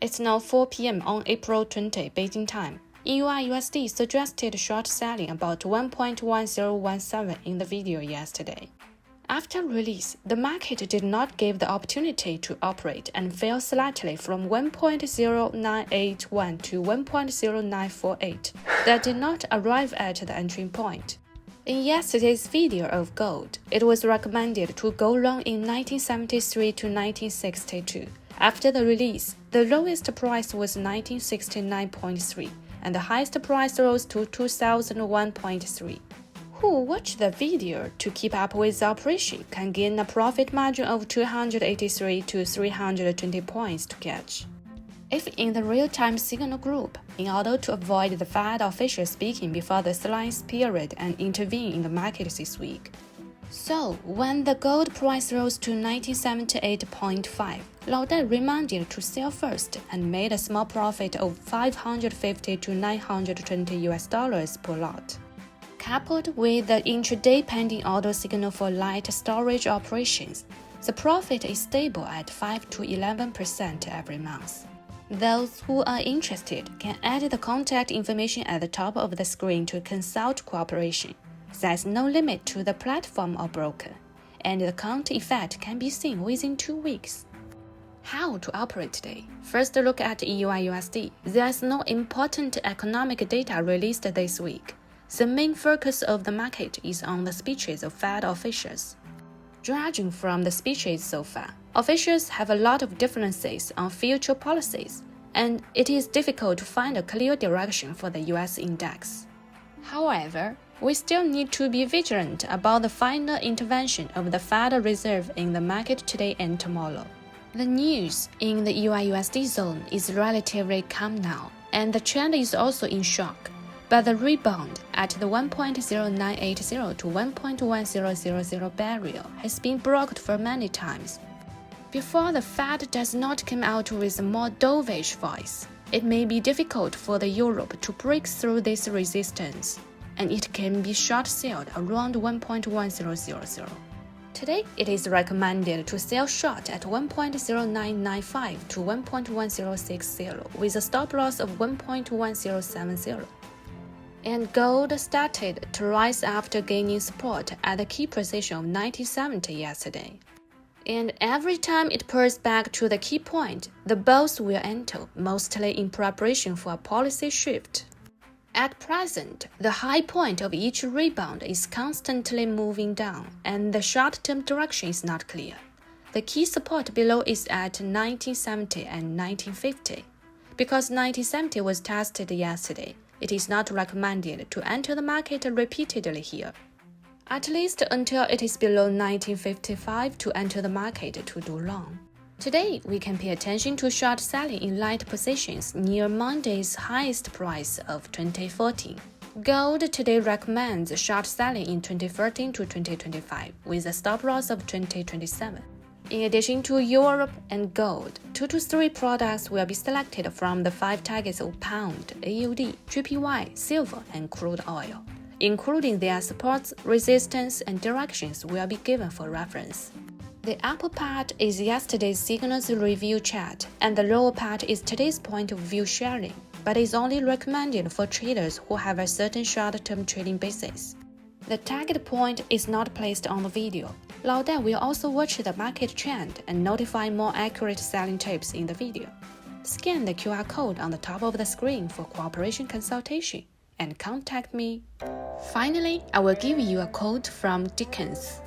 It's now 4 p.m. on April 20, Beijing time. EURUSD suggested short selling about 1.1017 in the video yesterday. After release, the market did not give the opportunity to operate and fell slightly from 1.0981 to 1.0948. That did not arrive at the entry point. In yesterday's video of gold, it was recommended to go long in 1973 to 1962. After the release, the lowest price was 1969.3 and the highest price rose to 2001.3. Who watched the video to keep up with the operation can gain a profit margin of 283 to 320 points to catch. If in the real-time signal group, in order to avoid the Fed official speaking before the silence period and intervene in the market this week. So, when the gold price rose to 1978.5, Li reminded to sell first and made a small profit of $550 to $920 per lot. Coupled with the intraday pending order signal for light storage operations, the profit is stable at 5 to 11% every month. Those who are interested can add the contact information at the top of the screen to consult cooperation. There's no limit to the platform or broker, and the count effect can be seen within 2 weeks. How to operate today? First, look at EURUSD. There's no important economic data released this week. The main focus of the market is on the speeches of Fed officials. Judging from the speeches so far, officials have a lot of differences on future policies, and it is difficult to find a clear direction for the US index. However, we still need to be vigilant about the final intervention of the Federal Reserve in the market today and tomorrow. The news in the EURUSD zone is relatively calm now, and the trend is also in shock. But the rebound at the 1.0980 to 1.1000 barrier has been blocked for many times. Before the Fed does not come out with a more dovish voice, it may be difficult for the Europe to break through this resistance, and it can be short-sold around 1.1000. Today, it is recommended to sell short at 1.0995 to 1.1060 with a stop loss of 1.1070. And gold started to rise after gaining support at the key position of 1970 yesterday. And every time it pulls back to the key point, the bulls will enter, mostly in preparation for a policy shift. At present, the high point of each rebound is constantly moving down, and the short-term direction is not clear. The key support below is at 1970 and 1950. Because 1970 was tested yesterday, it is not recommended to enter the market repeatedly here, at least until it is below 1955 to enter the market to do long. Today, we can pay attention to short selling in light positions near Monday's highest price of 2014. Gold today recommends short selling in 2013 to 2025 with a stop loss of 2027. In addition to Europe and gold, 2 to 3 products will be selected from the 5 targets of pound, AUD, GPY, silver, and crude oil, including their supports, resistance, and directions will be given for reference. The upper part is yesterday's signals review chart, and the lower part is today's point of view sharing, but is only recommended for traders who have a certain short-term trading basis. The target point is not placed on the video. Li will also watch the market trend and notify more accurate selling tips in the video. Scan the QR code on the top of the screen for cooperation consultation and contact me. Finally, I will give you a quote from Dickens.